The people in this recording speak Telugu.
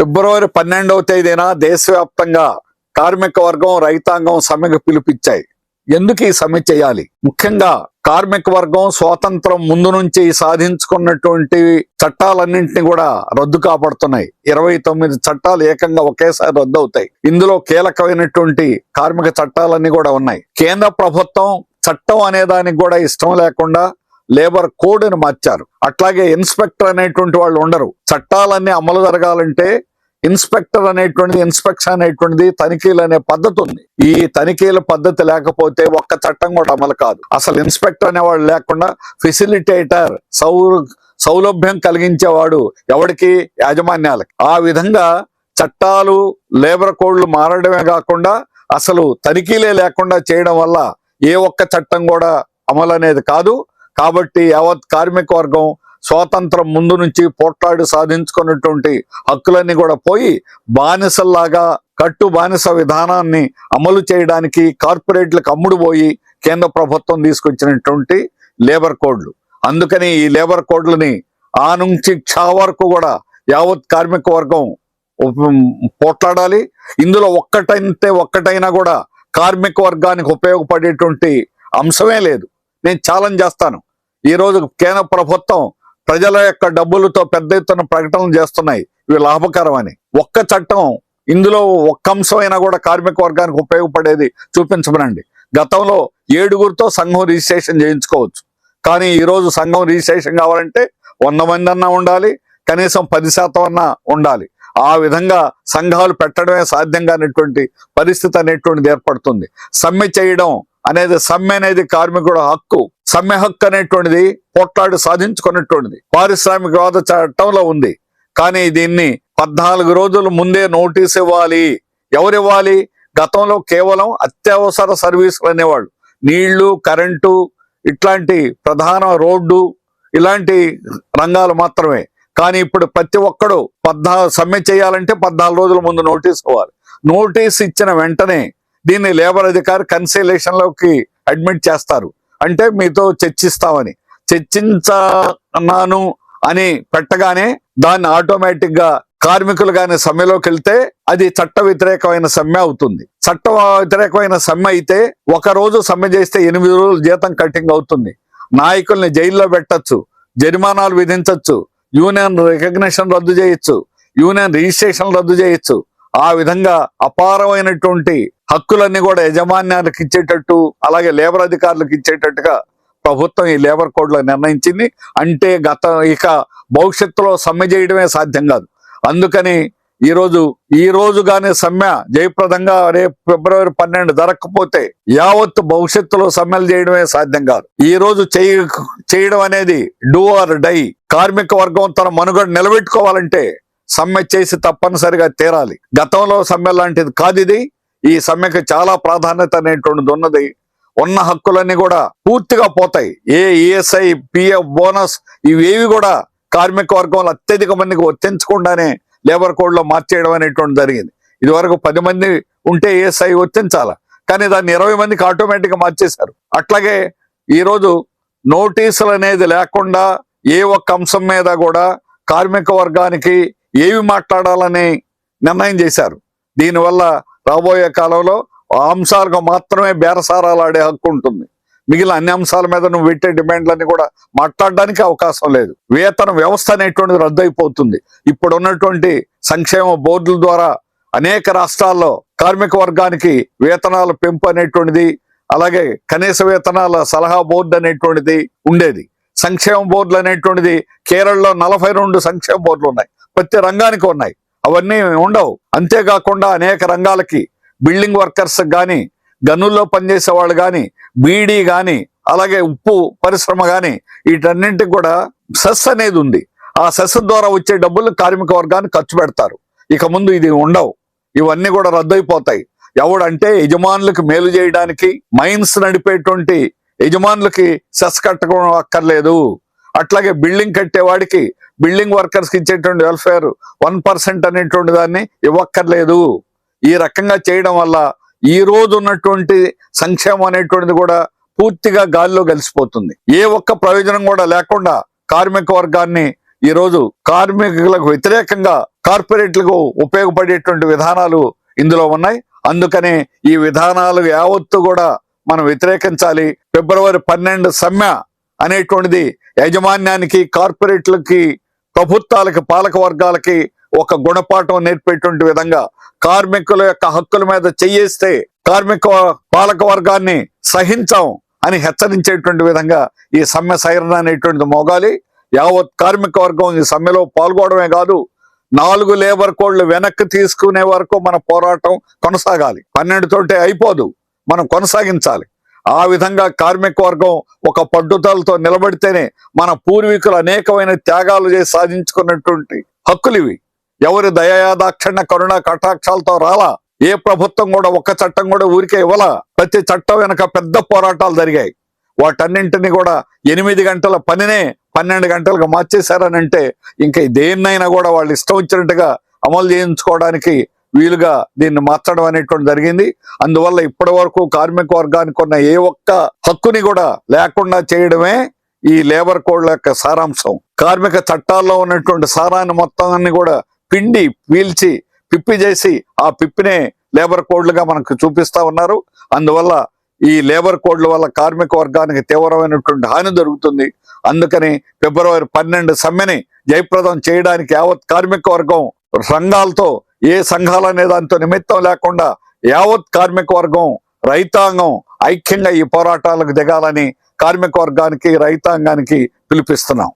ఫిబ్రవరి 12వ తేదీన దేశవ్యాప్తంగా కార్మిక వర్గం రైతాంగం సమ్మెకు పిలుపిచ్చాయి. ఎందుకు ఈ సమ్మె చేయాలి? ముఖ్యంగా కార్మిక వర్గం స్వాతంత్రం ముందు నుంచి సాధించుకున్నటువంటి చట్టాలన్నింటినీ కూడా రద్దు కాపాడుతున్నాయి. 29 చట్టాలు ఏకంగా ఒకేసారి రద్దు అవుతాయి. ఇందులో కీలకమైనటువంటి కార్మిక చట్టాలన్నీ కూడా ఉన్నాయి. కేంద్ర ప్రభుత్వం చట్టం అనే దానికి కూడా ఇష్టం లేకుండా లేబర్ కోడ్ ని మార్చారు. అట్లాగే ఇన్స్పెక్టర్ అనేటువంటి వాళ్ళు ఉండరు. చట్టాలన్నీ అమలు జరగాలంటే ఇన్స్పెక్టర్ అనేటువంటిది, ఇన్స్పెక్షన్ అనేటువంటిది, తనిఖీలు అనే పద్ధతి ఉంది. ఈ తనిఖీల పద్ధతి లేకపోతే ఒక్క చట్టం కూడా అమలు కాదు. అసలు ఇన్స్పెక్టర్ అనేవాడు లేకుండా ఫెసిలిటేటర్, సౌలభ్యం కలిగించేవాడు ఎవరికి? యాజమాన్యాలకి. ఆ విధంగా చట్టాలు, లేబర్ కోడ్లు మారడమే కాకుండా అసలు తనిఖీలే లేకుండా చేయడం వల్ల ఏ ఒక్క చట్టం కూడా అమలు అనేది కాదు. కాబట్టి యావత్ కార్మిక వర్గం స్వాతంత్రం ముందు నుంచి పోట్లాడి సాధించుకున్నటువంటి హక్కులన్నీ కూడా పోయి బానిసల్లాగా కట్టు బానిస విధానాన్ని అమలు చేయడానికి కార్పొరేట్లకు అమ్ముడు పోయి కేంద్ర ప్రభుత్వం తీసుకొచ్చినటువంటి లేబర్ కోడ్లు. అందుకని ఈ లేబర్ కోడ్లని ఆ నుంచి క్షా వరకు కూడా యావత్ కార్మిక వర్గం పోట్లాడాలి. ఇందులో ఒక్కటైనా కూడా కార్మిక వర్గానికి ఉపయోగపడేటువంటి అంశమే లేదు. నేను ఛాలెంజ్ చేస్తాను. ఈ రోజు కేంద్ర ప్రభుత్వం ప్రజల యొక్క డబ్బులతో పెద్ద ఎత్తున ప్రకటనలు చేస్తున్నాయి, ఇవి లాభకరమని. ఒక్క చట్టం ఇందులో ఒక్క అంశమైనా కూడా కార్మిక వర్గానికి ఉపయోగపడేది చూపించమనండి. గతంలో 7గురితో సంఘం రిజిస్ట్రేషన్ చేయించుకోవచ్చు. కానీ ఈ రోజు సంఘం రిజిస్ట్రేషన్ కావాలంటే 100 మంది అన్నా ఉండాలి, కనీసం 10% అన్నా ఉండాలి. ఆ విధంగా సంఘాలు పెట్టడమే సాధ్యం కానిటువంటి పరిస్థితి అనేటువంటిది ఏర్పడుతుంది. సమ్మె చేయడం అనేది, సమ్మె అనేది కార్మికుడు హక్కు. సమ్మె హక్కు అనేటువంటిది పోట్లాడి సాధించుకున్నటువంటిది పారిశ్రామికవాద చట్టంలో ఉంది. కానీ దీన్ని 14 రోజుల ముందే నోటీస్ ఇవ్వాలి. ఎవరివ్వాలి? గతంలో కేవలం అత్యవసర సర్వీసులు అనేవాళ్ళు, నీళ్లు, కరెంటు, ఇట్లాంటి ప్రధాన రోడ్డు, ఇలాంటి రంగాలు మాత్రమే. కానీ ఇప్పుడు ప్రతి ఒక్కడు సమ్మె చేయాలంటే 14 రోజుల ముందు నోటీస్ ఇవ్వాలి. నోటీస్ ఇచ్చిన వెంటనే దీన్ని లేబర్ అధికారి కన్సిలేషన్ లోకి అడ్మిట్ చేస్తారు. అంటే మీతో చర్చిస్తామని. చర్చించన్నాను అని పెట్టగానే దాన్ని ఆటోమేటిక్ గా కార్మికులు కానీ సమ్మెలోకి వెళ్తే అది చట్ట వ్యతిరేకమైన సమ్మె అవుతుంది. చట్ట వ్యతిరేకమైన సమ్మె అయితే ఒక రోజు సమ్మె చేస్తే 8 రోజులు జీతం కటింగ్ అవుతుంది. నాయకుల్ని జైల్లో పెట్టచ్చు, జరిమానాలు విధించవచ్చు, యూనియన్ రికగ్నిషన్ రద్దు చేయొచ్చు, యూనియన్ రిజిస్ట్రేషన్ రద్దు చేయొచ్చు. ఆ విధంగా అపారమైనటువంటి హక్కులన్నీ కూడా యజమాన్యాలకు ఇచ్చేటట్టు, అలాగే లేబర్ అధికారులకు ఇచ్చేటట్టుగా ప్రభుత్వం ఈ లేబర్ కోడ్లో నిర్ణయించింది. అంటే ఇక భవిష్యత్తులో సమ్మె చేయడమే సాధ్యం కాదు. అందుకని ఈ రోజు కానీ సమ్మె జయప్రదంగా రేపు ఫిబ్రవరి 12 జరగకపోతే యావత్ భవిష్యత్తులో సమ్మెలు చేయడమే సాధ్యం కాదు. ఈ రోజు చేయడం అనేది డూ ఆర్ డై. కార్మిక వర్గం తన మనుగడ నిలబెట్టుకోవాలంటే సమ్మె చేసి తప్పనిసరిగా తీరాలి. గతంలో సమ్మె లాంటిది కాదు ఇది. ఈ సమ్మెకి చాలా ప్రాధాన్యత అనేటువంటిది ఉన్నది. ఉన్న హక్కులన్నీ కూడా పూర్తిగా పోతాయి. ఈఎస్ఐ, పిఎఫ్, బోనస్ ఇవేవి కూడా కార్మిక వర్గంలో అత్యధిక మందికి వర్తించకుండానే లేబర్ కోడ్ లో మార్చేయడం అనేటువంటి జరిగింది. ఇదివరకు 10 మంది ఉంటే ఈఎస్ఐ వర్తించాల, కానీ దాన్ని 20 మందికి ఆటోమేటిక్ గా మార్చేశారు. అట్లాగే ఈరోజు నోటీసులు అనేది లేకుండా ఏ ఒక్క అంశం మీద కూడా కార్మిక వర్గానికి ఏవి మాట్లాడాలని నిర్ణయం చేశారు. దీనివల్ల రాబోయే కాలంలో ఆ అంశాలకు మాత్రమే బేరసారాలు ఆడే హక్కు ఉంటుంది. మిగిలిన అన్ని అంశాల మీద నువ్వు పెట్టే డిమాండ్లన్నీ కూడా మాట్లాడడానికి అవకాశం లేదు. వేతన వ్యవస్థ అనేటువంటిది రద్దు అయిపోతుంది. ఇప్పుడు ఉన్నటువంటి సంక్షేమ బోర్డుల ద్వారా అనేక రాష్ట్రాల్లో కార్మిక వర్గానికి వేతనాల పెంపు అనేటువంటిది, అలాగే కనీస వేతనాల సలహా బోర్డు అనేటువంటిది ఉండేది. సంక్షేమ బోర్డులు అనేటువంటిది కేరళలో 42 సంక్షేమ బోర్డులు ఉన్నాయి, ప్రతి రంగానికి ఉన్నాయి. అవన్నీ ఉండవు. అంతేకాకుండా అనేక రంగాలకి బిల్డింగ్ వర్కర్స్ కానీ, గనుల్లో పనిచేసే వాళ్ళు కానీ, బీడీ కానీ, అలాగే ఉప్పు పరిశ్రమ కానీ, వీటన్నింటికి కూడా సెస్ అనేది ఉంది. ఆ సెస్ ద్వారా వచ్చే డబ్బులు కార్మిక వర్గాన్ని ఖర్చు పెడతారు. ఇక ముందు ఇది ఉండవు. ఇవన్నీ కూడా రద్దయిపోతాయి. ఎవడంటే యజమానులకు మేలు చేయడానికి మైన్స్ నడిపేటువంటి యజమానులకి సెస్ కట్టుకోవడం అక్కర్లేదు. అట్లాగే బిల్డింగ్ కట్టేవాడికి, బిల్డింగ్ వర్కర్స్కి ఇచ్చేటువంటి వెల్ఫేర్ 1% అనేటువంటి దాన్ని ఇవ్వక్కర్లేదు. ఈ రకంగా చేయడం వల్ల ఈ రోజు ఉన్నటువంటి సంక్షేమం అనేటువంటిది కూడా పూర్తిగా గాలిలో కలిసిపోతుంది. ఏ ఒక్క ప్రయోజనం కూడా లేకుండా కార్మిక వర్గాన్ని ఈ రోజు కార్మికులకు వ్యతిరేకంగా కార్పొరేట్లకు ఉపయోగపడేటువంటి విధానాలు ఇందులో ఉన్నాయి. అందుకనే ఈ విధానాలు యావత్తు కూడా మనం వ్యతిరేకించాలి. ఫిబ్రవరి 12 సమ్మె అనేటువంటిది యాజమాన్యానికి, కార్పొరేట్లకి, ప్రభుత్వాలకి, పాలక వర్గాలకి ఒక గుణపాఠం నేర్పేటువంటి విధంగా, కార్మికుల యొక్క హక్కుల మీద చెయ్యేస్తే కార్మిక పాలక వర్గాన్ని సహించాం అని హెచ్చరించేటువంటి విధంగా ఈ సమ్మె సైరన్ అనేటువంటిది మోగాలి. యావత్ కార్మిక వర్గం ఈ సమ్మెలో పాల్గొనడమే కాదు, 4 లేబర్ కోడ్లు వెనక్కి తీసుకునే వరకు మన పోరాటం కొనసాగాలి. 12 తోటే అయిపోదు, మనం కొనసాగించాలి. ఆ విధంగా కార్మిక వర్గం ఒక పట్టుదలతో నిలబడితేనే మన పూర్వీకులు అనేకమైన త్యాగాలు చేసి సాధించుకున్నటువంటి హక్కులు ఇవి. ఎవరి దయాదాక్షిణ్య కరుణ కటాక్షాలతో రాలా. ఏ ప్రభుత్వం కూడా ఒక్క చట్టం కూడా ఊరికే ఇవ్వాల. ప్రతి చట్టం వెనక పెద్ద పోరాటాలు జరిగాయి. వాటన్నింటినీ కూడా 8 గంటల పనినే 12 గంటలకు మార్చేశారని అంటే ఇంకా దేన్నైనా కూడా వాళ్ళు ఇష్టం వచ్చినట్టుగా అమలు చేయించుకోవడానికి వీలుగా దీన్ని మార్చడం అనేటువంటి జరిగింది. అందువల్ల ఇప్పటి వరకు కార్మిక వర్గానికి ఉన్న ఏ ఒక్క హక్కుని కూడా లేకుండా చేయడమే ఈ లేబర్ కోడ్ల యొక్క సారాంశం. కార్మిక చట్టాల్లో ఉన్నటువంటి సారాన్ని మొత్తాన్ని కూడా పిండి పీల్చి పిప్పి చేసి ఆ పిప్పినే లేబర్ కోడ్లుగా మనకు చూపిస్తా ఉన్నారు. అందువల్ల ఈ లేబర్ కోడ్ల వల్ల కార్మిక వర్గానికి తీవ్రమైనటువంటి హాని జరుగుతుంది. అందుకని ఫిబ్రవరి 12 సమ్మెని జయప్రదం చేయడానికి యావత్ కార్మిక వర్గం సంఘాలతో, ఏ సంఘాలనే దాంతో నిమిత్తం లేకుండా యావత్ కార్మిక వర్గం, రైతాంగం ఐక్యంగా ఈ పోరాటాలకు దిగాలని కార్మిక వర్గానికి, రైతాంగానికి పిలిపిస్తున్నాం.